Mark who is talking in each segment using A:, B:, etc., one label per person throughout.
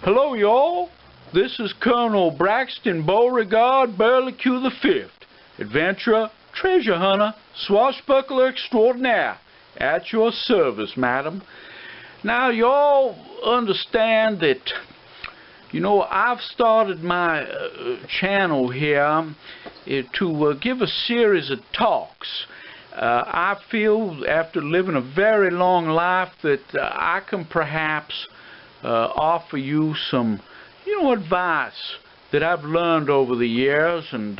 A: Hello, y'all. This is Colonel Braxton Beauregard, Burlique the Fifth, adventurer, treasure hunter, swashbuckler extraordinaire, at your service, madam. Now, y'all understand that, I've started my channel here to give a series of talks. I feel, after living a very long life, that I can perhaps offer you some, advice that I've learned over the years. And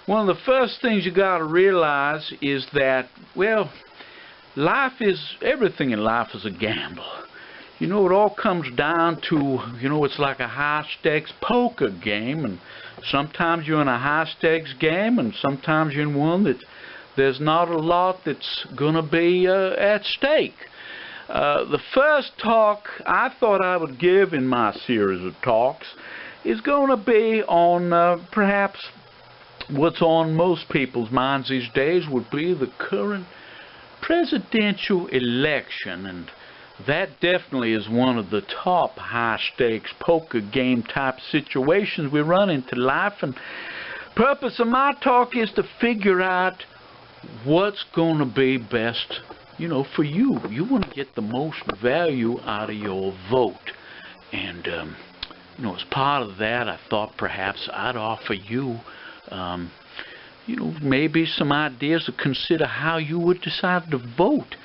A: one of the first things you got to realize is that, well, everything in life is a gamble. It all comes down to, it's like a high-stakes poker game, and sometimes you're in a high-stakes game, and sometimes you're in one that there's not a lot that's going to be at stake. The first talk I thought I would give in my series of talks is going to be on perhaps what's on most people's minds these days would be the current presidential election, and that definitely is one of the top high-stakes poker game type situations we run into life. And purpose of my talk is to figure out what's going to be best, for you. You want to get the most value out of your vote. And, as part of that, I thought perhaps I'd offer you, maybe some ideas to consider how you would decide to vote,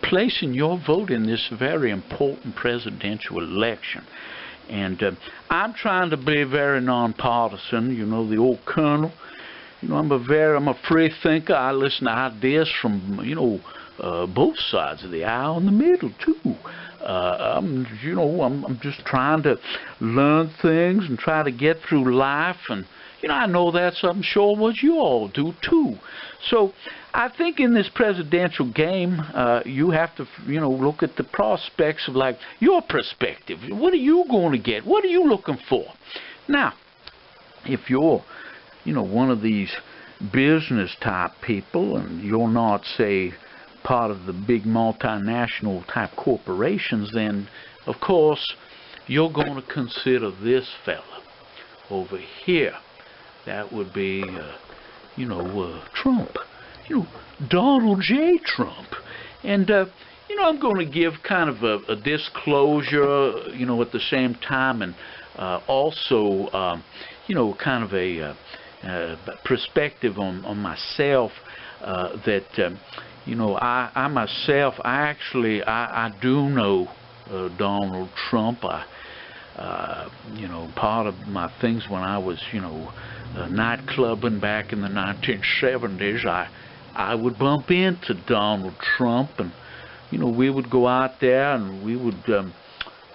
A: placing your vote in this very important presidential election. And I'm trying to be very nonpartisan, the old colonel. I'm a free thinker. I listen to ideas from, both sides of the aisle and the middle, too. I'm just trying to learn things and try to get through life. And, I know that's, I'm sure, what you all do, too. So I think in this presidential game, you have to, look at the prospects of, like, your perspective. What are you going to get? What are you looking for? Now, if you're one of these business type people, and you're not, say, part of the big multinational type corporations, then of course you're going to consider this fella over here. That would be Trump, Donald J. Trump. And I'm going to give kind of a disclosure, at the same time, and also kind of a perspective on myself, that I myself, I do know Donald Trump. Part of my things when I was nightclubbing back in the 1970s, I would bump into Donald Trump, and we would go out there and we would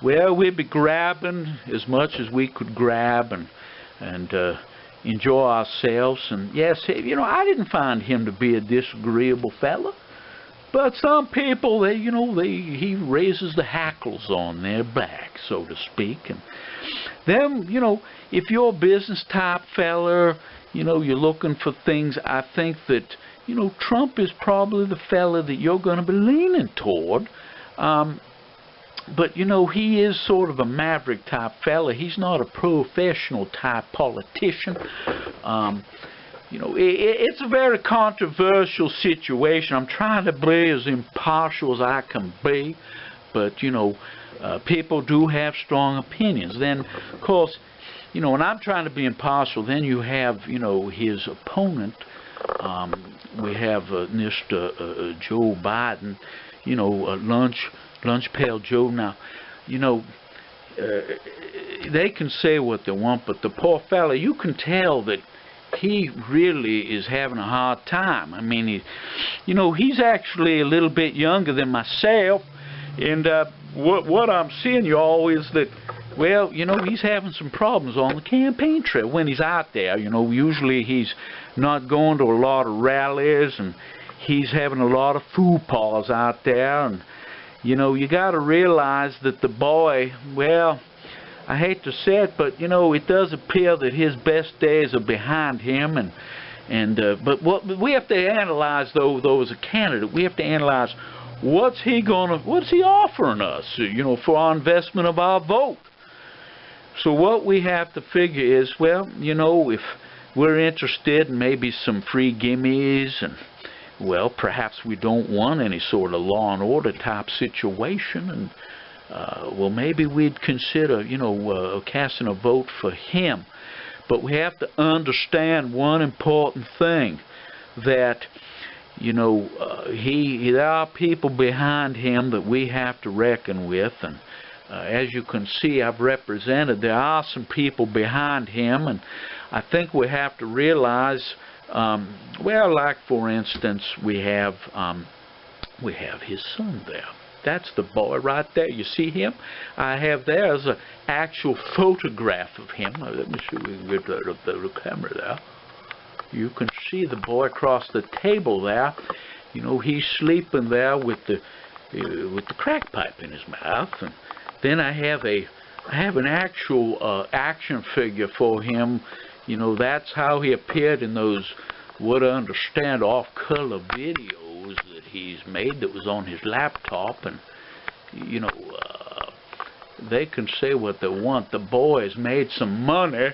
A: we'd be grabbing as much as we could grab and enjoy ourselves. And yes, I didn't find him to be a disagreeable fella, but some people, he raises the hackles on their back, so to speak. And then, if you're a business type fella, you're looking for things, I think that, Trump is probably the fella that you're going to be leaning toward. But, he is sort of a maverick type fella. He's not a professional type politician. It's a very controversial situation. I'm trying to be as impartial as I can be, but, people do have strong opinions. Then, of course, when I'm trying to be impartial, then you have, his opponent. We have Mr. Joe Biden, Lunch Pail Joe. Now, they can say what they want, but the poor fella, you can tell that he really is having a hard time. I mean, he's actually a little bit younger than myself, and what I'm seeing, y'all, is that, well, he's having some problems on the campaign trail when he's out there. Usually he's not going to a lot of rallies, and he's having a lot of faux-pas out there. And you got to realize that the boy, well, I hate to say it, but it does appear that his best days are behind him. But what we have to analyze, though, as a candidate, we have to analyze what's he offering us, for our investment of our vote. So what we have to figure is, well, you know, if we're interested in maybe some free gimmies, and well, perhaps we don't want any sort of law and order type situation, and well, maybe we'd consider, you know, casting a vote for him. But we have to understand one important thing, that, you know, there are people behind him that we have to reckon with, and as you can see, I've represented, there are some people behind him, and I think we have to realize, well, like for instance, we have his son there. That's the boy right there. You see him? I have there's an actual photograph of him. Let me see if we can get the camera there. You can see the boy across the table there. You know, he's sleeping there with the crack pipe in his mouth. And then I have an actual action figure for him. You know, that's how he appeared in those, what I understand, off-color videos that he's made that was on his laptop. And, you know, they can say what they want. The boy's made some money.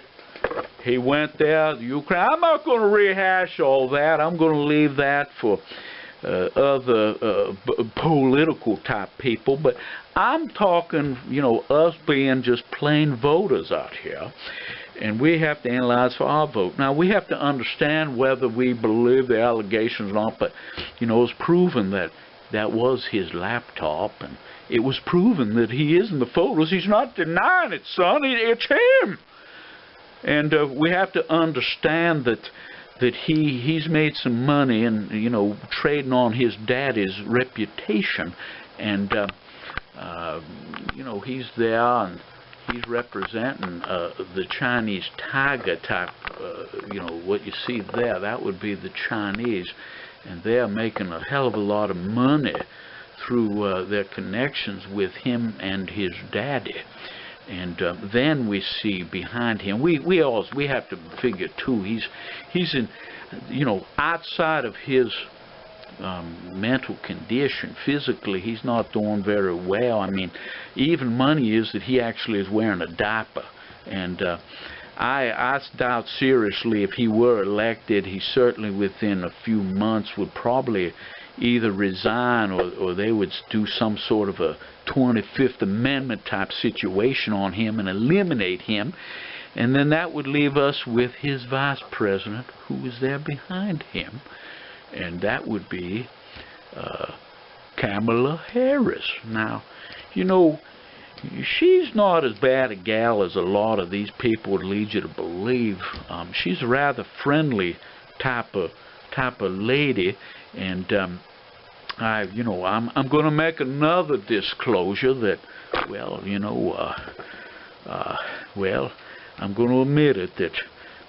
A: He went there, Ukraine. I'm not going to rehash all that. I'm going to leave that for other political type people. But I'm talking, you know, us being just plain voters out here. And we have to analyze for our vote. Now, we have to understand whether we believe the allegations or not, but, you know, it's proven that that was his laptop, and it was proven that he is in the photos. He's not denying it, son. It's him. And we have to understand that he's made some money, and, you know, trading on his daddy's reputation. And, you know, he's there, and he's representing the Chinese tiger type, you know, what you see there, that would be the Chinese. And they're making a hell of a lot of money through their connections with him and his daddy. And then we see behind him, we have to figure too, he's in, you know, outside of his mental condition, physically, he's not doing very well. I mean, even money is that he actually is wearing a diaper. And I doubt seriously if he were elected, he certainly within a few months would probably either resign or they would do some sort of a 25th Amendment type situation on him and eliminate him. And then that would leave us with his vice president, who is there behind him. And that would be Kamela Harris. Now, you know, she's not as bad a gal as a lot of these people would lead you to believe. She's a rather friendly type of lady, and you know, I'm going to make another disclosure that, well, you know, well, I'm going to admit it that,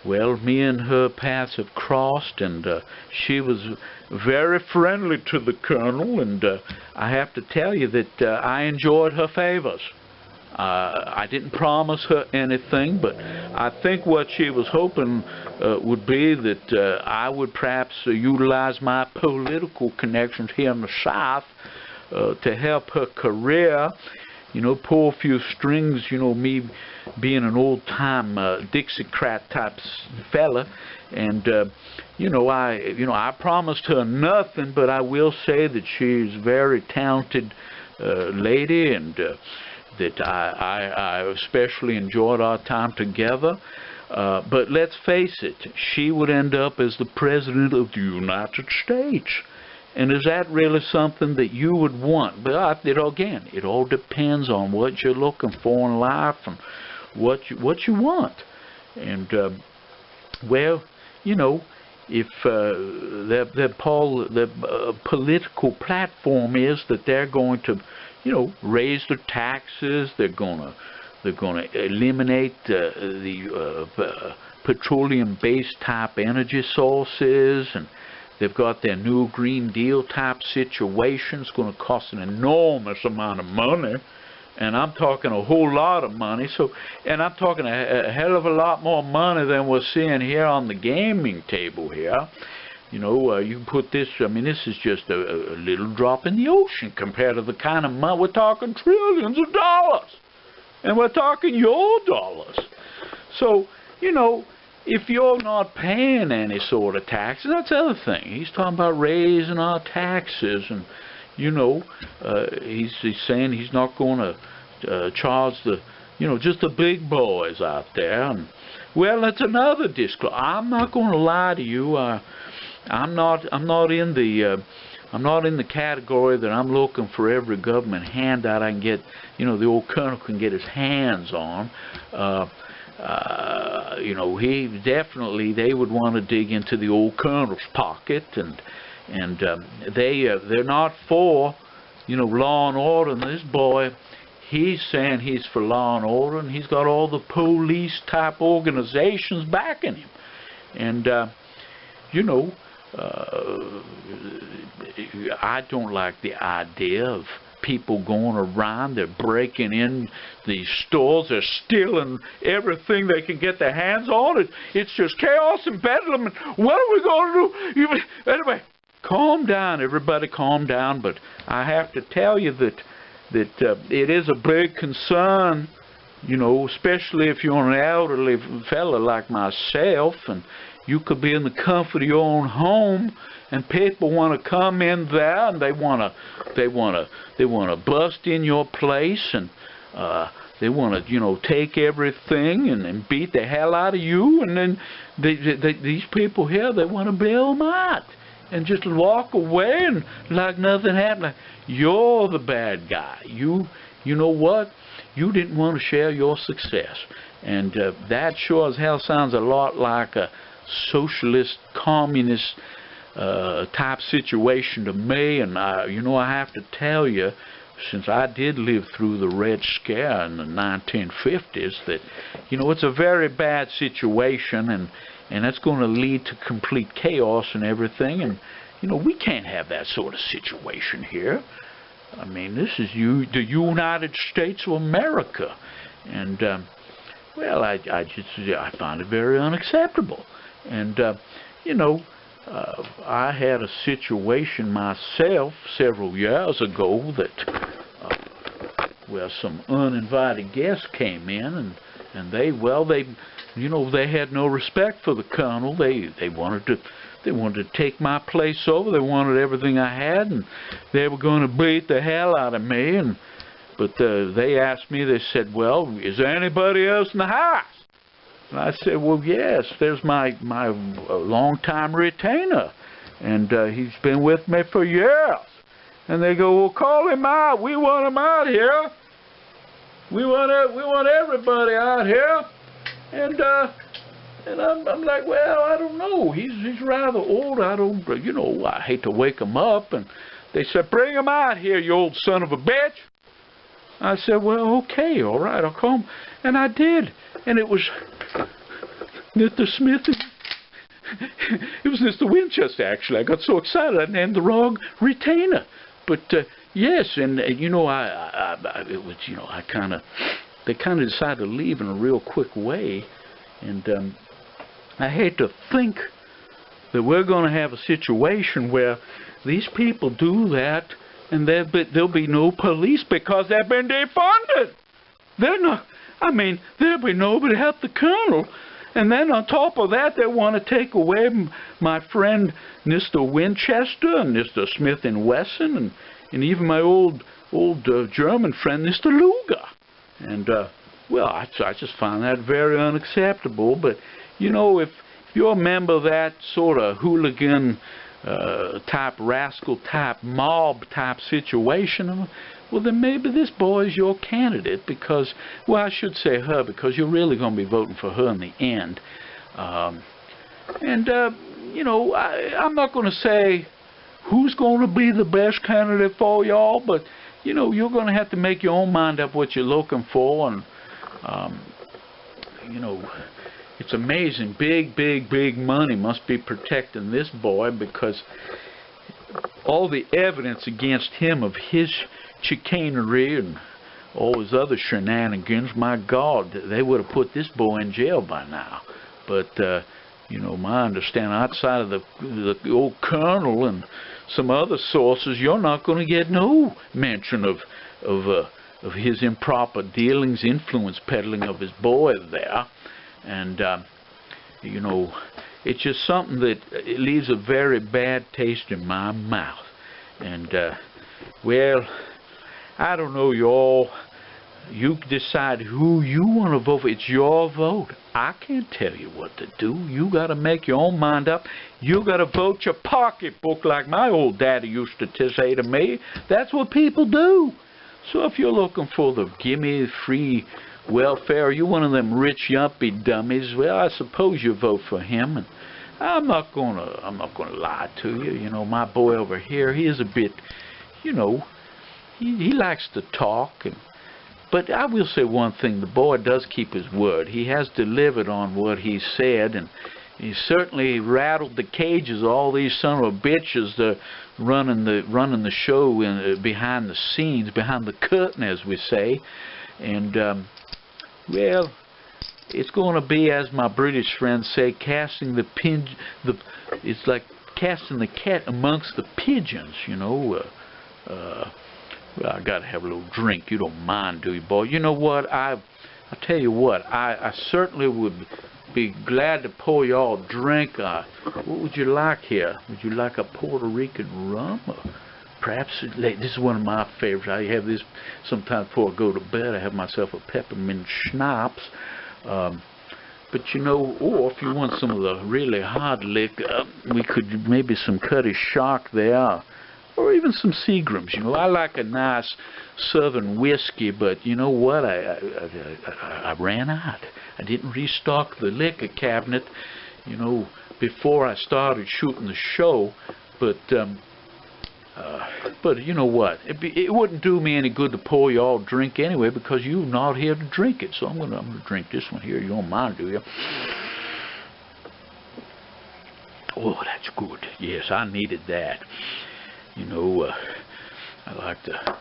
A: well, me and her paths have crossed, and she was very friendly to the colonel, and I have to tell you that I enjoyed her favors. I didn't promise her anything, but I think what she was hoping would be that I would perhaps utilize my political connections here in the South to help her career, you know, pull a few strings, you know, me being an old-time Dixiecrat type fella, and you know, I promised her nothing, but I will say that she's a very talented lady, and that I especially enjoyed our time together. But let's face it, she would end up as the President of the United States. And is that really something that you would want? But again, it all depends on what you're looking for in life and what you want. And well, you know, if their political platform is that they're going to, you know, raise the taxes, they're gonna eliminate the petroleum-based type energy sources, and they've got their new Green Deal type situation. It's going to cost an enormous amount of money, and I'm talking a whole lot of money. So, and I'm talking a hell of a lot more money than we're seeing here on the gaming table here. You know, you put this, I mean, this is just a little drop in the ocean compared to the kind of money. We're talking trillions of dollars. And we're talking your dollars. So, you know, if you're not paying any sort of taxes, that's the other thing. He's talking about raising our taxes, and, you know, he's saying he's not going to charge the, you know, just the big boys out there. And, well, that's another disclosure. I'm not going to lie to you. I'm not in the category that I'm looking for every government handout I can get, you know, the old colonel can get his hands on. You know, they would want to dig into the old colonel's pocket, and they're not for, you know, law and order. And this boy, he's saying he's for law and order, and he's got all the police type organizations backing him. And you know, I don't like the idea of people going around, they're breaking in these stores, they're stealing everything they can get their hands on. It's just chaos and bedlam, and what are we going to do? Anyway, calm down, everybody, calm down. But I have to tell you that it is a big concern, you know, especially if you're an elderly fella like myself, and you could be in the comfort of your own home, and people want to come in there, and they want to bust in your place, and they want to, you know, take everything and beat the hell out of you, and then these people here, they want to bail them out and just walk away and like nothing happened. Like, you're the bad guy. You know what? You didn't want to share your success, and that sure as hell sounds a lot like a socialist, communist type situation to me. And you know, I have to tell you, since I did live through the Red Scare in the 1950s, that, you know, it's a very bad situation, and that's going to lead to complete chaos and everything. And, you know, we can't have that sort of situation here. I mean, this is the United States of America. And, well, I find it very unacceptable. And, you know, I had a situation myself several years ago that where some uninvited guests came in, and they you know, they had no respect for the colonel. They wanted to take my place over. They wanted everything I had, and they were going to beat the hell out of me. But they asked me. They said, "Well, is there anybody else in the house?" And I said, "Well, yes, there's my longtime retainer, and he's been with me for years." And they go, "Well, call him out. We want him out here. We want everybody out here." And I'm like, "Well, I don't know. He's rather old. I don't, you know, I hate to wake him up." And they said, "Bring him out here, you old son of a bitch." I said, "Well, okay, all right, I'll call him." And I did. And it was Mr. Smith. It was Mr. Winchester, actually. I got so excited I named the wrong retainer. But yes, and you know, it was, you know, they kind of decided to leave in a real quick way, and I hate to think that we're going to have a situation where these people do that, and there'll be no police because they've been defunded. They're not. I mean, there'll be nobody to help the colonel. And then on top of that, they want to take away my friend Mr. Winchester and Mr. Smith and Wesson, and even my old German friend Mr. Luger. And well, I just find that very unacceptable. But you know, if you're a member of that sort of hooligan type, rascal type, mob type situation, well, then maybe this boy is your candidate, because, well, I should say her, because you're really going to be voting for her in the end. You know, I'm not going to say who's going to be the best candidate for y'all, but, you know, you're going to have to make your own mind up what you're looking for. And, you know, it's amazing. Big money must be protecting this boy, because all the evidence against him of his chicanery and all his other shenanigans, my God, they would have put this boy in jail by now. But you know, my understanding, outside of the old colonel and some other sources, you're not going to get no mention of of his improper dealings, influence peddling of his boy there. And, you know, it's just something that it leaves a very bad taste in my mouth. And, well, I don't know, y'all. You decide who you want to vote for. It's your vote. I can't tell you what to do. You got to make your own mind up. You got to vote your pocketbook, like my old daddy used to say to me. That's what people do. So if you're looking for the gimme free welfare, you're one of them rich yuppie dummies, well, I suppose you vote for him. And I'm not gonna lie to you. You know, my boy over here, he is a bit, you know, he likes to talk. But I will say one thing, the boy does keep his word. He has delivered on what he said, and he certainly rattled the cages of all these son of a bitches running the show behind the scenes, behind the curtain, as we say. And, well, it's going to be, as my British friends say, it's like casting the cat amongst the pigeons, you know. Well, I got to have a little drink. You don't mind, do you, boy? You know what? I'll tell you what. I certainly would be glad to pour you all a drink. What would you like here? Would you like a Puerto Rican rum? Or perhaps, this is one of my favorites. I have this sometimes before I go to bed. I have myself a peppermint schnapps. But you know, or if you want some of the really hard liquor, we could maybe some Curtis Shark there. Or even some Seagrams. You know, I like a nice Southern whiskey, but you know what? I ran out. I didn't restock the liquor cabinet, you know, before I started shooting the show. But you know what? It wouldn't do me any good to pour you all drink anyway, because you're not here to drink it. So I'm gonna drink this one here. You don't mind, do you? Oh, that's good. Yes, I needed that. You know, I like to,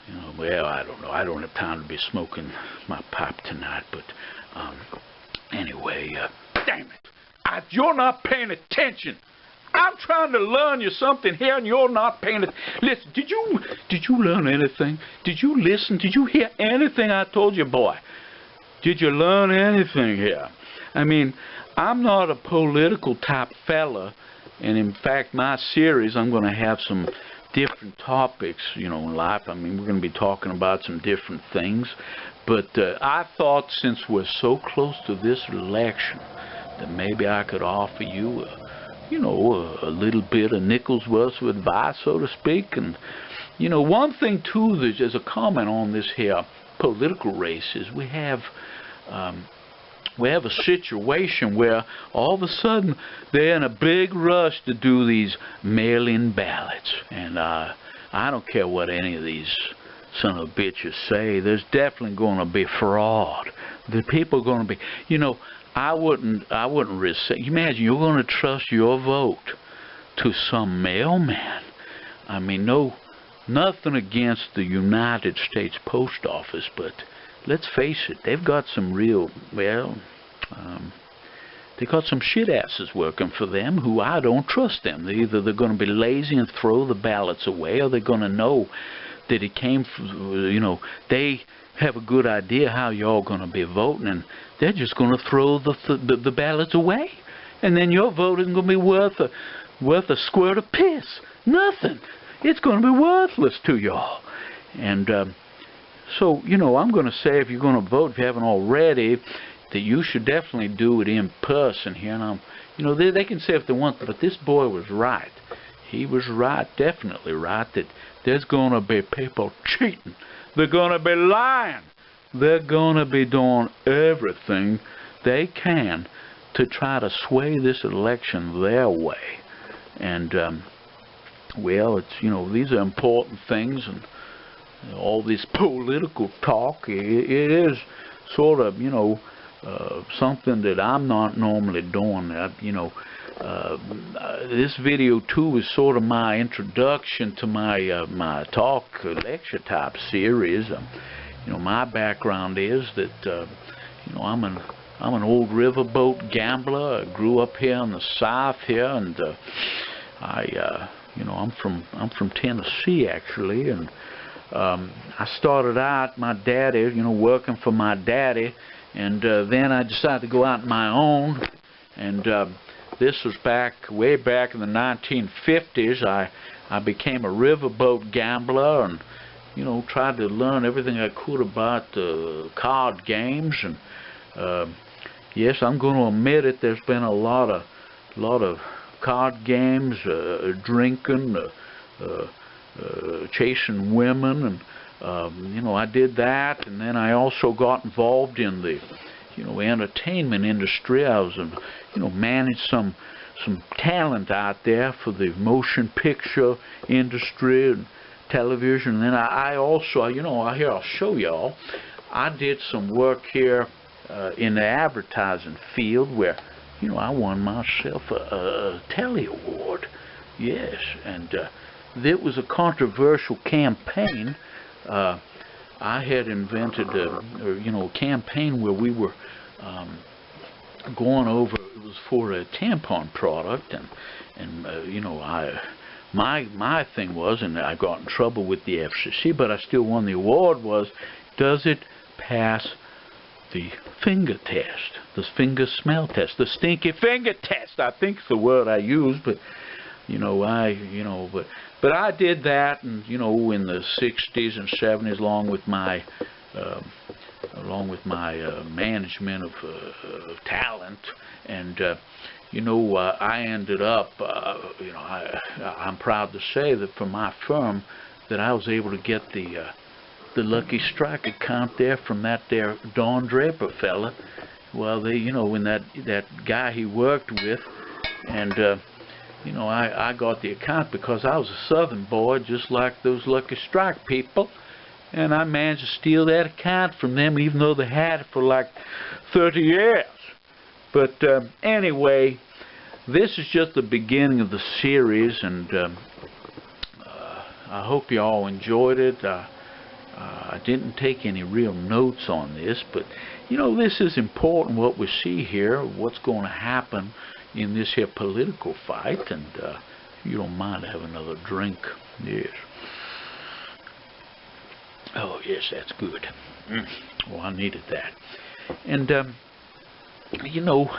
A: you know, well, I don't know. I don't have time to be smoking my pipe tonight, but anyway, damn it. You're not paying attention. I'm trying to learn you something here, and you're not paying attention. Listen, did you learn anything? Did you listen? Did you hear anything I told you, boy? Did you learn anything here? I mean, I'm not a political type fella. And in fact, my series, I'm going to have some different topics, you know, in life. I mean, we're going to be talking about some different things. But I thought, since we're so close to this election, that maybe I could offer you, you know, a little bit of nickel's worth of advice, so to speak. And, you know, one thing, too, there's a comment on this here political race is we have a situation where all of a sudden they're in a big rush to do these mail-in ballots. And I don't care what any of these son of bitches say, there's definitely going to be fraud. The people are going to be, you know, I wouldn't risk it. You imagine you're going to trust your vote to some mailman. I mean, nothing against the United States Post Office, but let's face it, they've got some real, well, they got some shit asses working for them who I don't trust them. Either they're going to be lazy and throw the ballots away, or they're going to know that it came from, you know, they have a good idea how y'all going to be voting, and they're just going to throw the ballots away. And then your vote isn't going to be worth a squirt of piss. Nothing. It's going to be worthless to y'all. And so, you know, I'm going to say, if you're going to vote, if you haven't already, that you should definitely do it in person here. And you know, they can say if they want, but this boy was right. He was right, definitely right, that there's going to be people cheating. They're going to be lying. They're going to be doing everything they can to try to sway this election their way. And, well, it's, you know, these are important things, and all this political talk, it is sort of, you know, something that I'm not normally doing. You know, this video too is sort of my introduction to my my talk lecture type series. You know, my background is that you know, I'm an old riverboat gambler. I grew up here in the South here, and you know, I'm from Tennessee actually, and I started out, my daddy, you know, working for my daddy, and then I decided to go out on my own, and this was way back in the 1950s. I became a riverboat gambler, and you know, tried to learn everything I could about card games. And yes, I'm going to admit it. There's been a lot of card games, drinking, chasing women, and you know, I did that. And then I also got involved in the, you know, entertainment industry. I was, you know, managed some talent out there for the motion picture industry and television. And then I also, you know, here I'll show y'all, I did some work here in the advertising field where, you know, I won myself a telly award. Yes, and it was a controversial campaign. I had invented you know, a campaign where we were going over, it was for a tampon product, and you know, my thing was, and I got in trouble with the FCC, but I still won the award, was, does it pass the finger test, the finger smell test, the stinky finger test, I think's the word I used. But you know, but I did that, and you know, in the 60s and 70s, along with my management of talent, and you know, I ended up, you know, I'm proud to say that for my firm, that I was able to get the Lucky Strike account there from that there Don Draper fella. Well, they, you know, when that guy he worked with, and you know, I got the account because I was a Southern boy, just like those Lucky Strike people, and I managed to steal that account from them, even though they had it for like 30 years. But anyway, this is just the beginning of the series, and I hope you all enjoyed it. I didn't take any real notes on this, but you know, this is important, what we see here, what's going to happen in this here political fight. And if you don't mind, have another drink. Yes. Oh yes, that's good. Well, I needed that. And you know,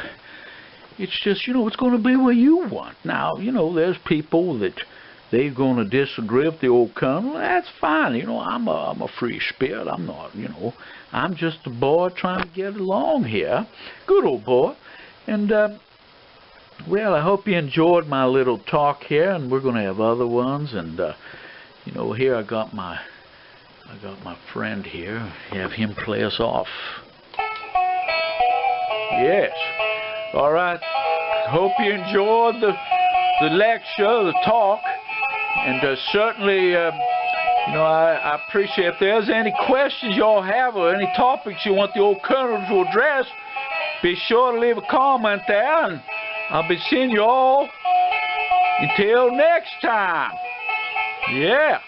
A: it's just, you know, it's going to be what you want. Now, you know, there's people that they're going to disagree with the old colonel. That's fine. You know, I'm a free spirit. I'm not, you know, I'm just a boy trying to get along here. Good old boy. And well, I hope you enjoyed my little talk here, and we're going to have other ones. And you know, here I got my friend here. Have him play us off. Yes. All right. Hope you enjoyed the lecture, the talk, and certainly, you know, I appreciate if there's any questions y'all have or any topics you want the old colonel to address, be sure to leave a comment there, and I'll be seeing you all until next time. Yeah.